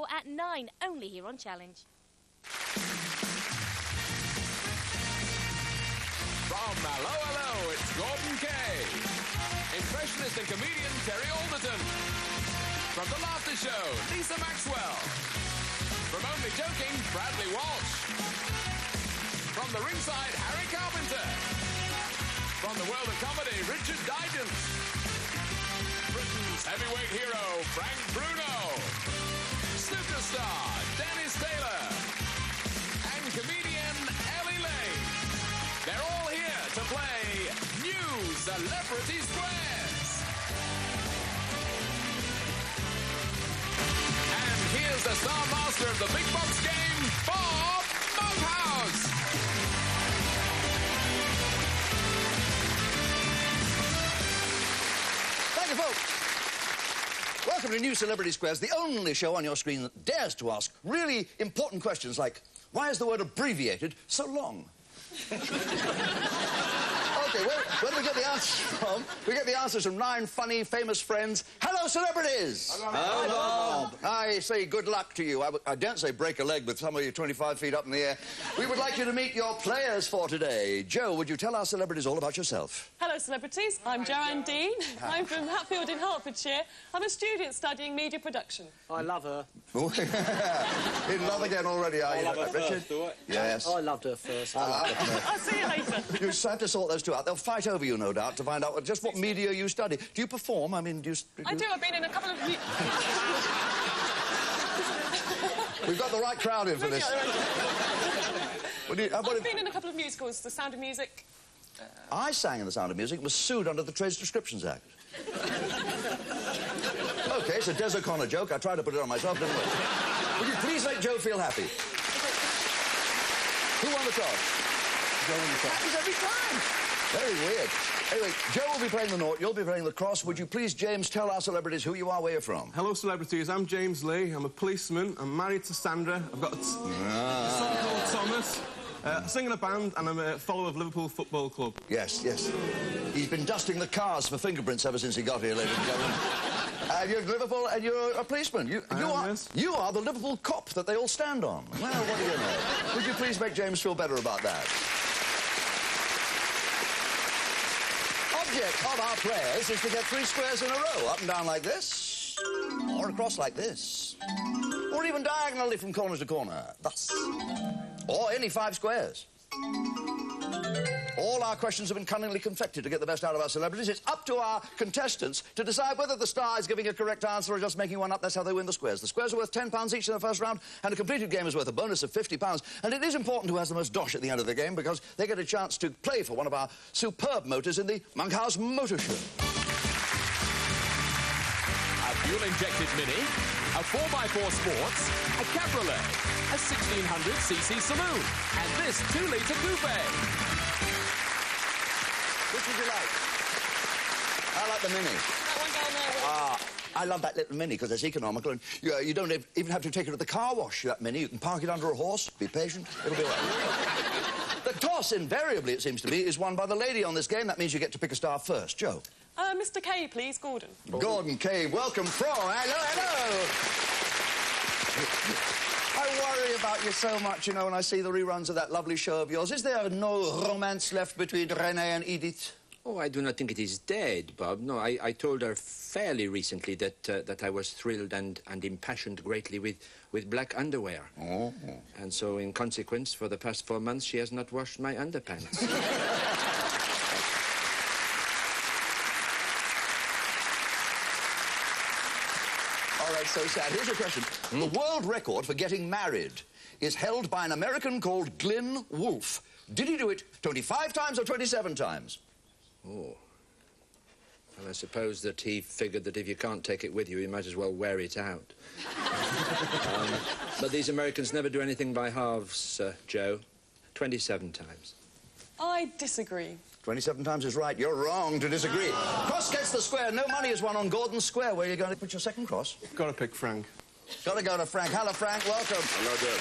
tomorrow at 9, only here on Challenge. From Hello, Hello, it's Gordon Kay. Impressionist and comedian Terry Alderton. From The Laughter Show, Lisa Maxwell. From Only Joking, Bradley Walsh. From The Ringside, Harry Carpenter. From the world of comedy, Richard Dydens. Britain's heavyweight hero, Frank Bruno. Snooker star, Dennis Taylor. And comedian, Ellie Lane. They're all here to play New Celebrity Squares. And here's the star master of the big box game, Bob Monkhouse. Thank you, folks. Welcome to New Celebrity Squares, the only show on your screen that dares to ask really important questions like, why is the word abbreviated so long? Okay, where do we get the answers from? We get the answers from 9 funny, famous friends. Hello, celebrities! Hello, Bob. I say good luck to you. I don't say break a leg with some of you 25 feet up in the air. We would like you to meet your players for today. Joe, would you tell our celebrities all about yourself? Hello, celebrities. I'm Joanne Dean. I'm from Hatfield in Hertfordshire. I'm a student studying media production. I love her. In love again already, are you, Richard? Yes. I loved her first. I loved her. I'll see you later. You just have to sort those two out. They'll fight over you, no doubt, to find out just what media you study. Do you perform? I mean, do you... I do. I've been in a couple of... We've got the right crowd in for this. I've been in a couple of musicals, The Sound of Music. I sang in The Sound of Music, was sued under the Trades Descriptions Act. OK, it's a Des O'Connor joke. I tried to put it on myself, didn't I? Would you please make Joe feel happy? Who won the toss? Joe won the toss. Happens every time. Very weird. Anyway, Joe will be playing the nought, you'll be playing the cross. Would you please, James, tell our celebrities who you are, where you're from? Hello, celebrities. I'm James Lee. I'm a policeman. I'm married to Sandra. I've got a son called Thomas. I sing in a band, and I'm a follower of Liverpool Football Club. Yes, yes. He's been dusting the cars for fingerprints ever since he got here, ladies and gentlemen. You're Liverpool, and you're a policeman. You are the Liverpool cop that they all stand on. Well, what do you know? Would you please make James feel better about that? Object of our prayers is to get 3 squares in a row, up and down like this, or across like this, or even diagonally from corner to corner, thus, or any 5 squares. All our questions have been cunningly confected to get the best out of our celebrities. It's up to our contestants to decide whether the star is giving a correct answer or just making one up. That's how they win the squares. The squares are worth £10 each in the first round, and a completed game is worth a bonus of £50. And it is important who has the most dosh at the end of the game, because they get a chance to play for one of our superb motors in the Monkhouse Motor Show. A fuel-injected Mini, a 4x4 Sports, a Cabriolet, a 1600cc saloon, and this 2-litre coupe. Which would you like? I like the Mini. That one down there. I love that little Mini because it's economical, and you don't even have to take it to the car wash, that Mini. You can park it under a horse, be patient, it'll be all right. The toss, invariably, it seems to be, is won by the lady on this game. That means you get to pick a star first. Joe? Mr. Kay, please, Gordon. Gordon Kay, welcome from... Hello. I worry about you so much, you know, when I see the reruns of that lovely show of yours. Is there no romance left between Renee and Edith? Oh, I do not think it is dead, Bob. No, I told her fairly recently that I was thrilled and impassioned greatly with black underwear. Oh. And so, in consequence, for the past 4 months, she has not washed my underpants. All right, so sad. Here's a question. The world record for getting married is held by an American called Glyn Wolfe. Did he do it 25 times or 27 times? Oh. Well, I suppose that he figured that if you can't take it with you, you might as well wear it out. But these Americans never do anything by halves, Joe. 27 times. I disagree. 27 times is right. You're wrong to disagree. Cross gets the square. No money is won on Gordon's square. Where are you going to put your second cross? Got to pick Frank. Got to go to Frank. Hello, Frank. Welcome. Hello, Dad.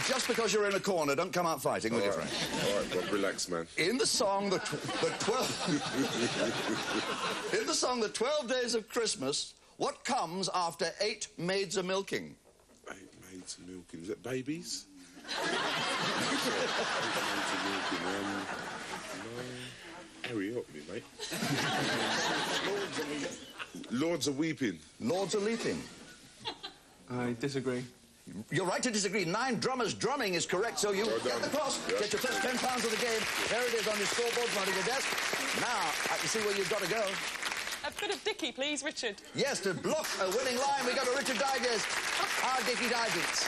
Just because you're in a corner, don't come out fighting, will you, Frank? All right, Bob, relax, man. In the song, the 12 Days of Christmas, What comes after 8 maids a milking? 8 maids a milking. Is that babies? 8 maids a milking. No. Hurry up, me, mate. Lords are weeping. Lords are leaping. I disagree. You're right to disagree. 9 drummers drumming is correct, so you get the cross. Yeah. Get your first £10 of the game. There it is on your scoreboard, front of your desk. Now, I can see where you've got to go. A bit of Dickie, please, Richard. Yes, to block a winning line, we got a Richard Digest. Our Dickie Digest.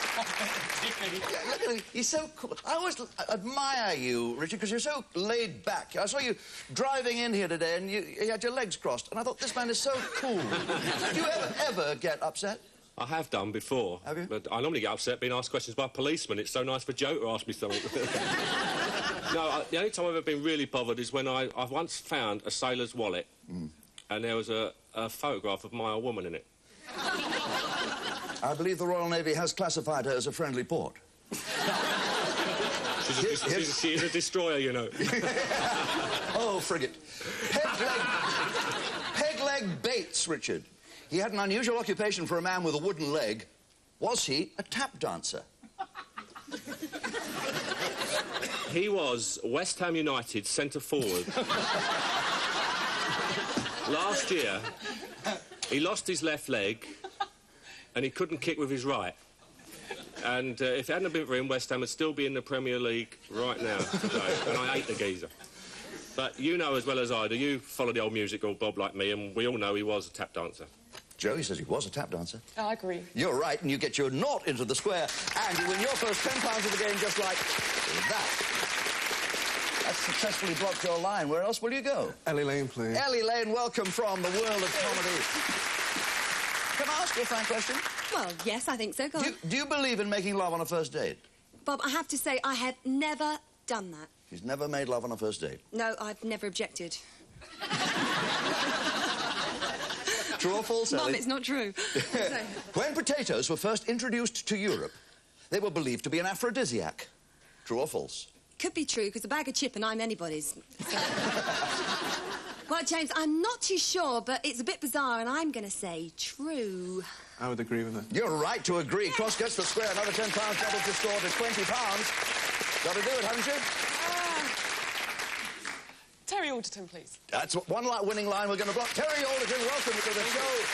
Yeah, look at him. He's so cool. I always admire you, Richard, because you're so laid back. I saw you driving in here today, and you had your legs crossed, and I thought, this man is so cool. Do you ever get upset? I have done before. Have you? But I normally get upset being asked questions by policemen. It's so nice for Joe to ask me something. No, the only time I've ever been really bothered is when I once found a sailor's wallet and there was a photograph of my old woman in it. I believe the Royal Navy has classified her as a friendly port. She is a destroyer, you know. Oh, frigate. Peg-leg Bates, Richard. He had an unusual occupation for a man with a wooden leg. Was he a tap dancer? He was West Ham United centre-forward. Last year, he lost his left leg and he couldn't kick with his right. And if it hadn't been for him, West Ham would still be in the Premier League right now, today. And I hate the geezer. But you know as well as I do, you follow the old music, old Bob, like me, and we all know he was a tap dancer. Joey says he was a tap dancer. I agree. You're right, and you get your nought into the square, and you win your first £10 of the game just like that. That's successfully blocked your line. Where else will you go? Ellie Lane, please. Ellie Lane, welcome from the world of comedy. Can I ask you a frank question? Well, yes, I think so. Go on. Do you believe in making love on a first date? Bob, I have to say, I have never done that. She's never made love on a first date. No, I've never objected. True or false, Ellie? Mum, it's not true. When potatoes were first introduced to Europe, they were believed to be an aphrodisiac. True or false? Could be true, because a bag of chip and I'm anybody's. So. Well, James, I'm not too sure, but it's a bit bizarre, and I'm going to say true. I would agree with it. You're right to agree. Cross gets the square. Another £10 doubles the score to £20. Got to do it, haven't you? Terry Alderton, please. That's one winning line we're going to block. Terry Alderton, welcome to the show.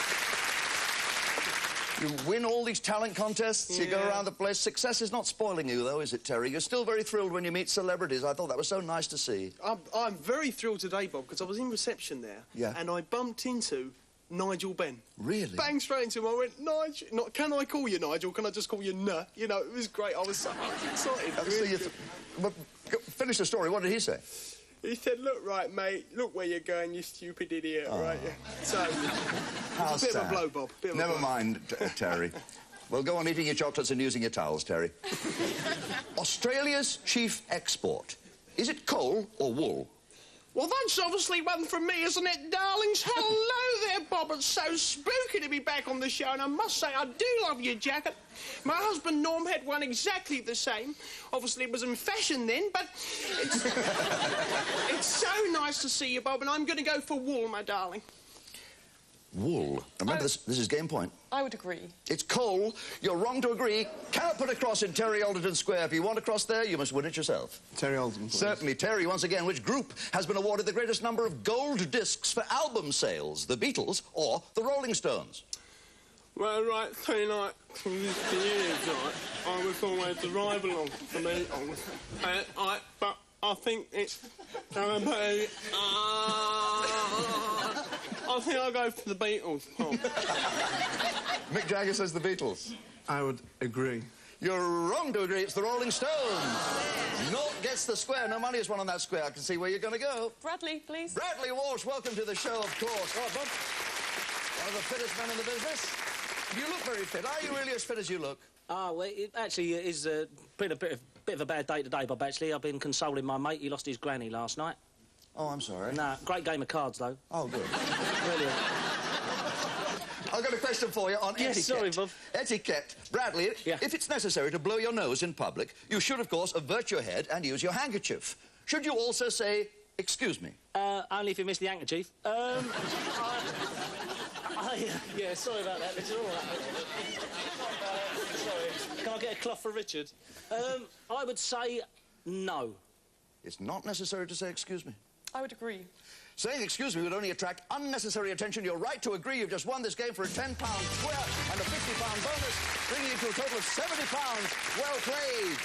You win all these talent contests, you go around the place. Success is not spoiling you, though, is it, Terry? You're still very thrilled when you meet celebrities. I thought that was so nice to see. I'm very thrilled today, Bob, because I was in reception there, and I bumped into Nigel Benn. Really? Bang straight into him. I went, Nigel, can I call you Nigel? Can I just call you Nuh? You know, it was great. I was so excited. Really but finish the story. What did he say? He said, look, right, mate, look where you're going, you stupid idiot, right? Yeah. So, How it's a bit sad. of a blow, Bob. Never mind, Terry. Well, go on eating your chocolates and using your towels, Terry. Australia's chief export. Is it coal or wool? Well, that's obviously one from me, isn't it, darlings? Hello there, Bob. It's so spooky to be back on the show, and I must say, I do love your jacket. My husband, Norm, had one exactly the same. Obviously, it was in fashion then, but it's, it's so nice to see you, Bob, and I'm going to go for wool, my darling. Wool. Remember, this is game point. I would agree. It's coal. You're wrong to agree. Cannot put a cross in Terry Alderton Square. If you want a cross there, you must win it yourself. Terry Alderton, please. Certainly. Terry, once again, which group has been awarded the greatest number of gold discs for album sales? The Beatles or the Rolling Stones? Well, right, so, like, for years, right, I was always the rival of the Beatles. But I think it's going to be... I think I'll go for the Beatles, Bob. Mick Jagger says the Beatles. I would agree. You're wrong to agree. It's the Rolling Stones. Naught gets the square. No money is won on that square. I can see where you're going to go. Bradley, please. Bradley Walsh, welcome to the show, of course. Oh, Bob, one of the fittest men in the business. You look very fit. Are you really as fit as you look? Well, it actually is been a bit of a bad day today, Bob, actually. I've been consoling my mate. He lost his granny last night. Oh, I'm sorry. Nah, great game of cards, though. Oh, good. Brilliant. I've got a question for you on etiquette. Sorry, Bob. Etiquette. Bradley, if it's necessary to blow your nose in public, you should, of course, avert your head and use your handkerchief. Should you also say, excuse me? Only if you miss the handkerchief. I Yeah, sorry about that, Richard. All right. Sorry. Can I get a cloth for Richard? I would say no. It's not necessary to say excuse me. I would agree. Saying excuse me would only attract unnecessary attention. You're right to agree. You've just won this game for a £10 square and a £50 bonus, bringing you to a total of £70. Well played.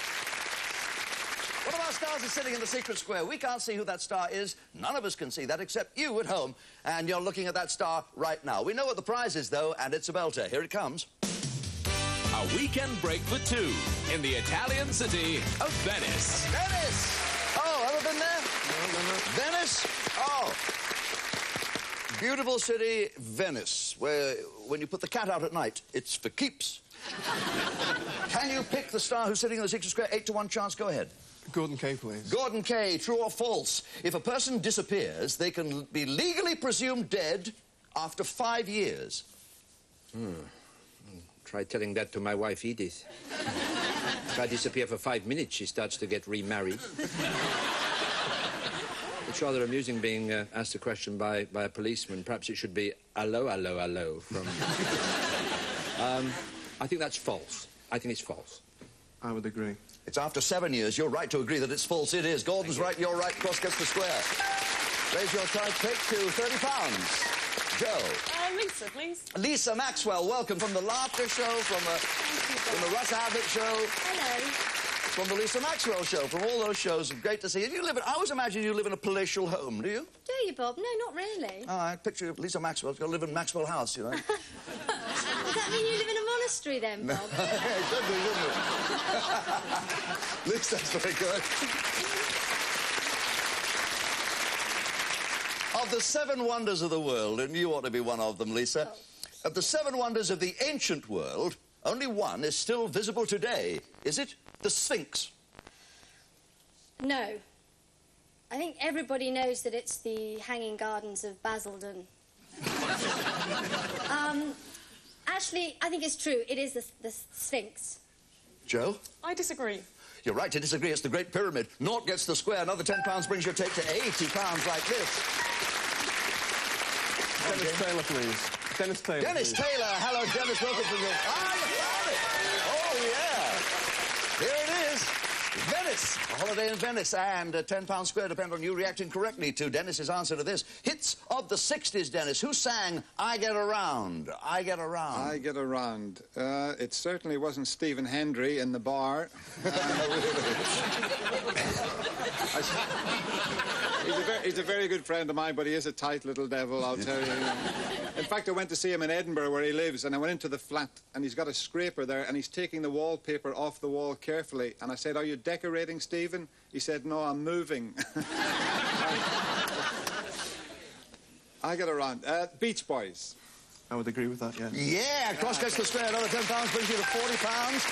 One of our stars is sitting in the secret square. We can't see who that star is. None of us can see that except you at home. And you're looking at that star right now. We know what the prize is, though, and it's a belter. Here it comes. A weekend break for two in the Italian city of Venice. Venice! Oh, ever been there? Venice? Oh. Beautiful city, Venice, where when you put the cat out at night, it's for keeps. Can you pick the star who's sitting in the secret square? 8 to 1 chance. Go ahead. Gordon Kay, please. Gordon Kay, true or false? If a person disappears, they can be legally presumed dead after 5 years. Try telling that to my wife, Edith. If I disappear for 5 minutes, she starts to get remarried. It's rather amusing being asked a question by a policeman. Perhaps it should be, hello, hello, hello, from... I think that's false. I think it's false. I would agree. It's after 7 years. You're right to agree that it's false. It is. Gordon's right, you're right. Cross gets the square. Raise your prize pick to £30. Joe. Lisa, please. Lisa Maxwell, welcome from the Laughter Show, from the Russ Abbott Show. Hello. From the Lisa Maxwell Show, from all those shows. Great to see you. I always imagine you live in a palatial home, do you? Do you, Bob? No, not really. Oh, I picture Lisa Maxwell's got to live in Maxwell House, you know. Does that mean you live in a monastery then, Bob? Yeah, it should be, shouldn't it? At least that's very good. Of the 7 wonders of the world, and you ought to be one of them, Lisa, of the 7 wonders of the ancient world, only one is still visible today. Is it the Sphinx? No. I think everybody knows that it's the Hanging Gardens of Basildon. Actually, I think it's true. It is the Sphinx. Joe? I disagree. You're right to disagree. It's the Great Pyramid. Naught gets the square. Another £10 brings your take to £80 like this. Dennis Taylor, please. Dennis Taylor. Dennis please. Taylor. Hello, Dennis. Welcome to the... Ah, you found it. Oh, yeah. Here it is. Venice. A holiday in Venice. And a £10 square depends on you reacting correctly to Dennis's answer to this. Hits of the 60s, Dennis. Who sang I Get Around? I Get Around. I Get Around. It certainly wasn't Stephen Hendry in the bar. He's a very good friend of mine, but he is a tight little devil, I'll tell you. In fact, I went to see him in Edinburgh, where he lives, and I went into the flat, and he's got a scraper there, and he's taking the wallpaper off the wall carefully. And I said, "Are you decorating, Stephen?" He said, "No, I'm moving." I Get Around. Beach Boys. I would agree with that, yeah. Yeah, cross gets the square. Another £10 brings you to £40.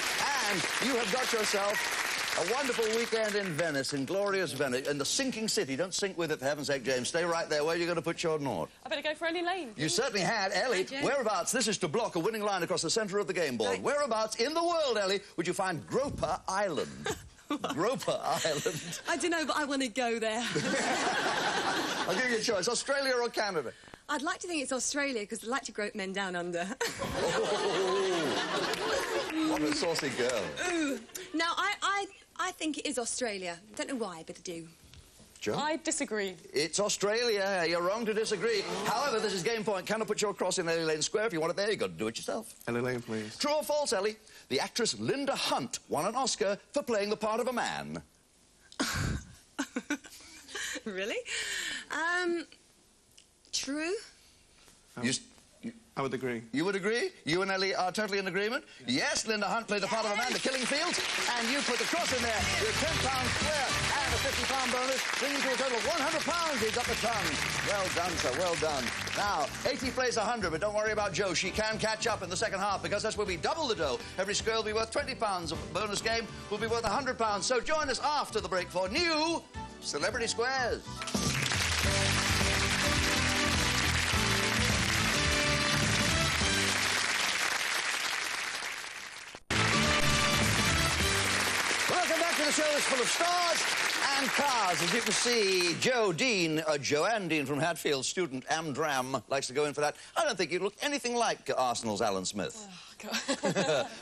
And you have got yourself a wonderful weekend in Venice, in glorious Venice, in the sinking city. Don't sink with it, for heaven's sake, James. Stay right there. Where are you going to put your nought? I better go for Ellie Lane. You certainly had. Ellie, whereabouts? This is to block a winning line across the centre of the game board. Right. Whereabouts in the world, Ellie, would you find Groper Island? Groper Island. I don't know, but I want to go there. I'll give you a choice. Australia or Canada? I'd like to think it's Australia, because I like to grope men down under. What a saucy girl. Ooh. No, I think it is Australia. Don't know why, but I do. Joe? I disagree. It's Australia. You're wrong to disagree. However, this is game point. Can I put your cross in Ellie Lane Square? If you want it there, you've got to do it yourself. Ellie Lane, please. True or false, Ellie? The actress Linda Hunt won an Oscar for playing the part of a man. Really? True? I would agree. You would agree? You and Ellie are totally in agreement? Yes, Linda Hunt played the part of a man, The Killing Fields, and you put the cross in there with £10 square and a £50 bonus, bringing you to a total of £100. He's up the tongue. Well done, sir, well done. Now, 80 plays 100, but don't worry about Jo. She can catch up in the second half, because that's where we double the dough. Every square will be worth £20. A bonus game will be worth £100. So join us after the break for new Celebrity Squares. The show is full of stars, and And cars, as you can see, Joanne Dean from Hatfield, student Amdram, likes to go in for that. I don't think you look anything like Arsenal's Alan Smith. Oh, God.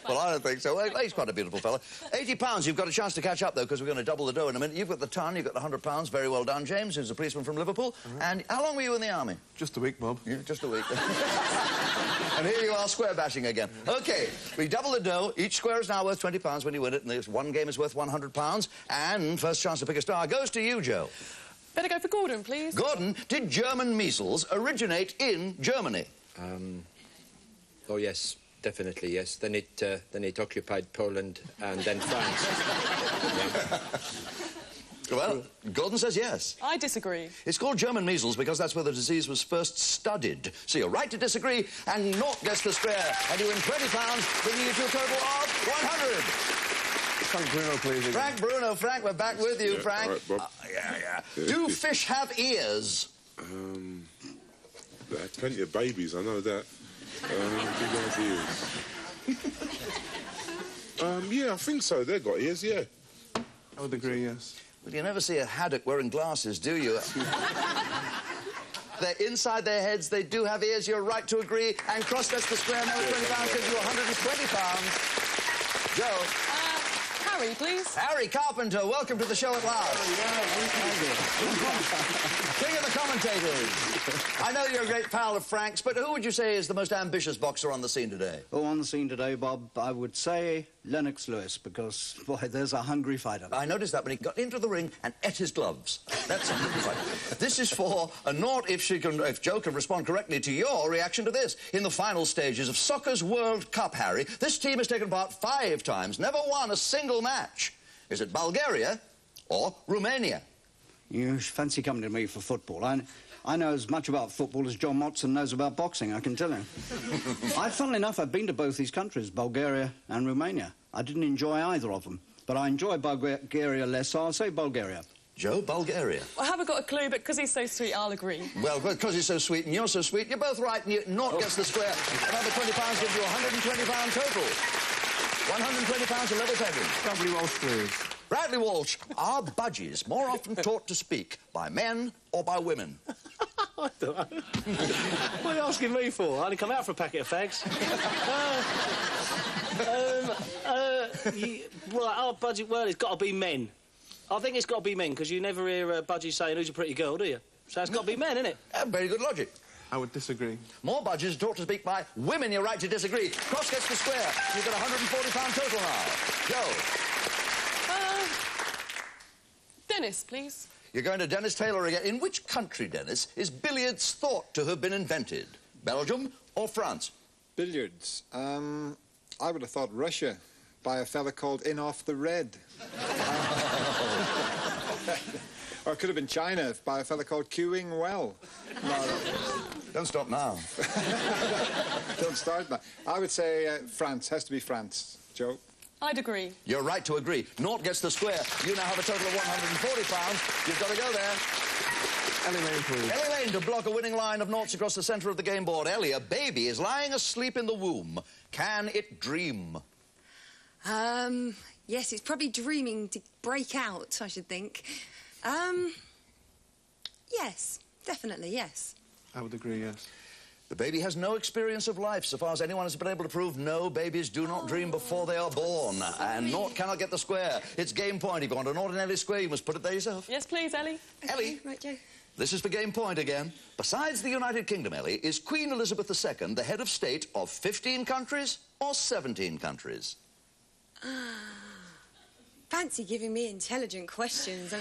Well, I don't think so. Well, he's quite a beautiful fella. £80. You've got a chance to catch up, though, because we're going to double the dough in a minute. You've got the ton, you've got the £100. Very well done, James, who's a policeman from Liverpool. And how long were you in the army? Just a week, Bob. Yeah, just a week. And here you are, square bashing again. OK, we double the dough. Each square is now worth £20 when you win it, and this one game is worth £100. And first chance to pick a star goes to you, Joe. Better go for Gordon, please. Gordon, did German measles originate in Germany? Oh, yes. Definitely, yes. Then it occupied Poland and then France. Yeah. Well, Gordon says yes. I disagree. It's called German measles because that's where the disease was first studied. So you're right to disagree, and Nort gets the square, and you win £20, bringing you to a total of 100. Frank Bruno, please. Frank Bruno, Frank, we're back with you, Yeah, Frank. all right, Bob. Yeah. Do fish have ears? There are plenty of babies, I know that. Big ideas. Yeah, I think so. They've got ears, yeah. I would agree, yes. Well, you never see a haddock wearing glasses, do you? They're inside their heads. They do have ears. You're right to agree. And Cross gets the square. Now £20 gives you £120. Joe. Harry, please. Harry Carpenter, welcome to the show at last. King of the commentators. I know you're a great pal of Frank's, but who would you say is the most ambitious boxer on the scene today? Oh, on the scene today, Bob, I would say Lennox Lewis, because, boy, there's a hungry fighter. I noticed that when he got into the ring and ate his gloves. That's a hungry fighter. This is for a Nort, if Joe can respond correctly to your reaction to this. In the final stages of soccer's World Cup, Harry, this team has taken part 5 times, never won a single match. Is it Bulgaria or Romania? You fancy coming to me for football. I know as much about football as John Motson knows about boxing, I can tell you. Funnily enough, I've been to both these countries, Bulgaria and Romania. I didn't enjoy either of them, but I enjoy Bulgaria less, so I'll say Bulgaria. Joe, Bulgaria. I haven't got a clue, but because he's so sweet, I'll agree. Well, because he's so sweet and you're so sweet, you're both right, and Nort gets the square. Another £20 gives you £120 total. £120 a level pegging. Bradley Walsh, please. Bradley Walsh, are budgies more often taught to speak by men or by women? I don't know. What are you asking me for? I only come out for a packet of fags. Right, our budget, well, it's got to be men. I think it's got to be men, because you never hear budgies saying, who's a pretty girl, do you? So it's got to be men, isn't it? Very good logic. I would disagree. More budgies are taught to speak by women. You're right to disagree. Cross gets the square. You've got £140 total now. Joe. Dennis, please. You're going to Dennis Taylor again. In which country, Dennis, is billiards thought to have been invented? Belgium or France? Billiards. I would have thought Russia, by a fella called In Off the Red. Or it could have been China, by a fella called Queuing Well. No. Don't stop now. Don't start now. I would say France. Has to be France. Joe? I'd agree. You're right to agree. Nort gets the square. You now have a total of £140. You've got to go there. Ellie Lane, please. Ellie Lane to block a winning line of Norts across the centre of the game board. Ellie, a baby is lying asleep in the womb. Can it dream? Yes, it's probably dreaming to break out, I should think. Yes, definitely, yes. I would agree, yes. The baby has no experience of life. So far as anyone has been able to prove, no babies do not dream before they are born. And Nort cannot get the square. It's game point. If you want an ordinary square, you must put it there yourself. Yes, please, Ellie. Ellie. Right, Joe. This is for game point again. Besides the United Kingdom, Ellie, is Queen Elizabeth II the head of state of 15 countries or 17 countries? Fancy giving me intelligent questions.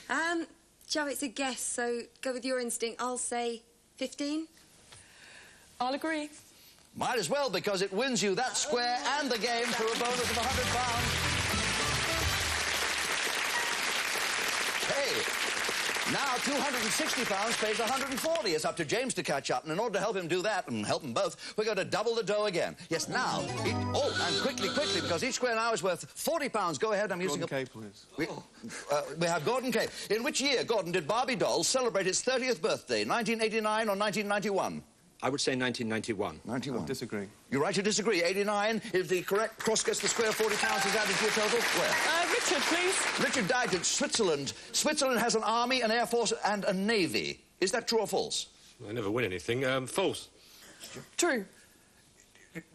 I mean, Joe, it's a guess, so go with your instinct. I'll say 15. I'll agree. Might as well, because it wins you that square and the game for a bonus of £100. Hey, now £260 pays £140. It's up to James to catch up, and in order to help him do that, and help them both, we're going to double the dough again. Yes, now, and quickly, because each square now is worth £40. Go ahead, I'm using Gordon Kay, please. We have Gordon Kay. In which year, Gordon, did Barbie doll celebrate its 30th birthday, 1989 or 1991? I would say 1991. 91. I disagree. You're right to disagree. 89 is the correct. Cross gets the square. £40 is added to your total. Where? Richard, please. Richard died in Switzerland. Switzerland has an army, an air force, and a navy. Is that true or false? I never win anything. False. True.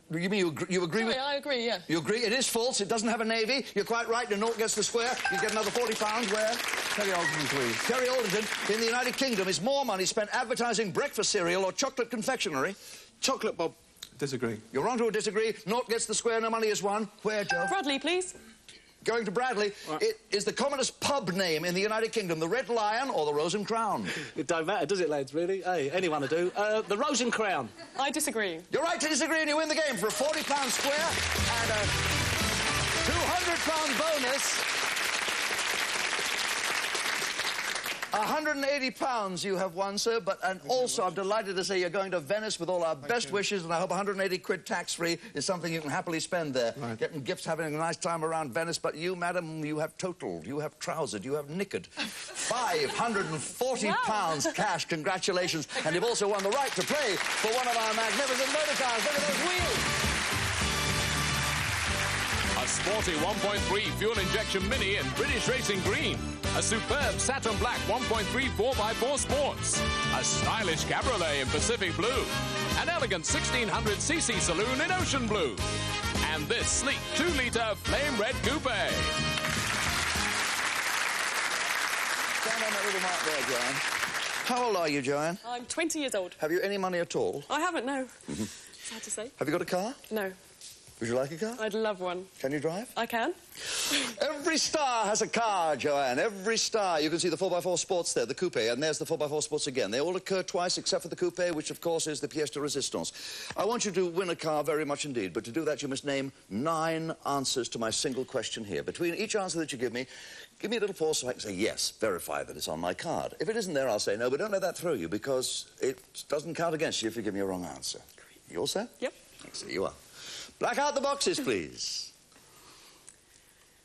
You mean you agree with... I agree, yeah. You agree? It is false. It doesn't have a navy. You're quite right. The naught gets the square. You get another £40. Where? Terry Alderton, please. Terry Alderton, in the United Kingdom, is more money spent advertising breakfast cereal or chocolate confectionery. Chocolate, Bob. Disagree. You're wrong to a disagree. Naught gets the square. No money is won. Where, Joe? Bradley, please. Going to Bradley. It is the commonest pub name in the United Kingdom. The Red Lion or the Rose and Crown? It don't matter, does it, lads, really? Hey, anyone will do. The Rose and Crown. I disagree. You're right to disagree, and you win the game for a £40 square and a £200 bonus. £180 you have won, sir, and also I'm delighted to say you're going to Venice with all our best wishes, and I hope 180 quid tax-free is something you can happily spend there. Right. Getting gifts, having a nice time around Venice, but you, madam, you have totaled, you have trousered, you have knickered. £540 cash, congratulations, and you've also won the right to play for one of our magnificent motor cars. Look at those wheels! A sporty 1.3 fuel injection Mini in British Racing Green. A superb Saturn Black 1.3 4x4 Sports. A stylish Cabriolet in Pacific Blue. An elegant 1600cc saloon in Ocean Blue. And this sleek 2-litre Flame Red Coupe. Stand on that little mark there, Joanne. How old are you, Joanne? I'm 20 years old. Have you any money at all? I haven't, no. Sad to say. Have you got a car? No. Would you like a car? I'd love one. Can you drive? I can. Every star has a car, Joanne. Every star. You can see the 4x4 Sports there, the coupe, and there's the 4x4 Sports again. They all occur twice, except for the coupe, which, of course, is the pièce de résistance. I want you to win a car very much indeed, but to do that, you must name 9 answers to my single question here. Between each answer that you give me a little pause so I can say yes, verify that it's on my card. If it isn't there, I'll say no, but don't let that throw you, because it doesn't count against you if you give me a wrong answer. You all set? Yep. So you are. Black out the boxes, please.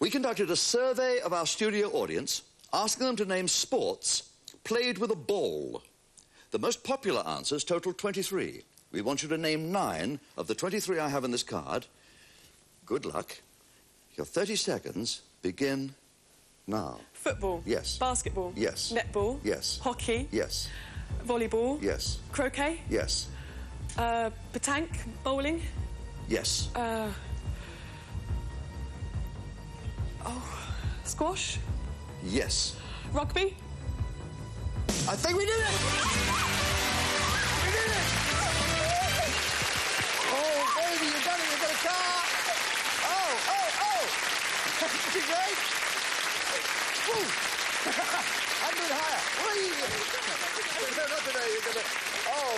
We conducted a survey of our studio audience, asking them to name sports played with a ball. The most popular answers totaled 23. We want you to name 9 of the 23 I have in this card. Good luck. Your 30 seconds begin now. Football. Yes. Basketball. Yes. Netball. Yes. Hockey. Yes. Volleyball. Yes. Croquet. Yes. Petanque. Bowling. Yes. Squash. Yes. Rugby. I think we did it! We did it! Oh, baby, you got it. You got a car. Oh. Isn't it great? Woo! I'm doing higher. No, not today.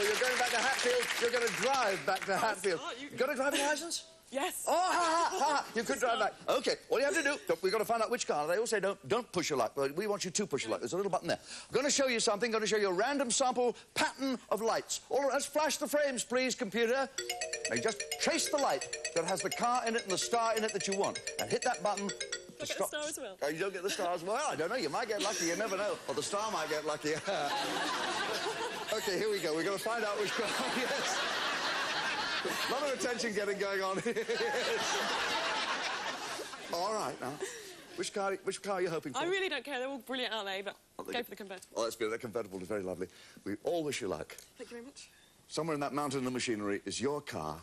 You're going back to Hatfield. You're going to drive back to Hatfield. You got a driving license? Yes. Oh, you could drive back. OK, all you have to do, we've got to find out which car. They all say don't push your luck, but we want you to push your luck. There's a little button there. I'm going to show you something. Going to show you a random sample pattern of lights. All right, let's flash the frames, please, computer. Now, just trace the light that has the car in it and the star in it that you want. And hit that button. I get the star as well. Oh, you don't get the star as well? I don't know. You might get lucky. You never know. Or the star might get lucky. OK, here we go. We're going to find out which car. Yes. A lot of attention getting going on here. All right, now. Which car are you hoping for? I really don't care. They're all brilliant, aren't they? But go for the convertible. Oh, that's good. That convertible is very lovely. We all wish you luck. Thank you very much. Somewhere in that mountain of machinery is your car.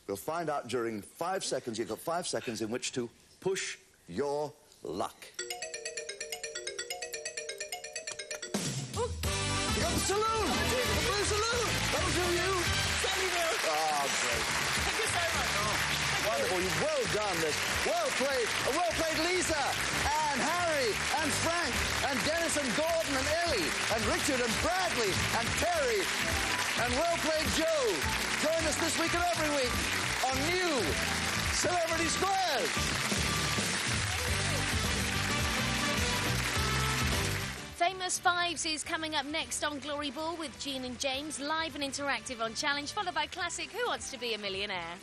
We'll find out during 5 seconds. You've got 5 seconds in which to push your luck. Oh. You got the saloon! The blue saloon! That'll do you! Certainly will. Oh, great. Thank you so much. Wonderful. You've well done this. Well played. Well played, Lisa, and Harry, and Frank, and Dennis, and Gordon, and Ellie, and Richard, and Bradley, and Terry, and well played, Joe. Join us this week and every week on new Celebrity Squares. Famous Fives is coming up next on Glory Ball with Jean and James, live and interactive on Challenge, followed by classic Who Wants to Be a Millionaire?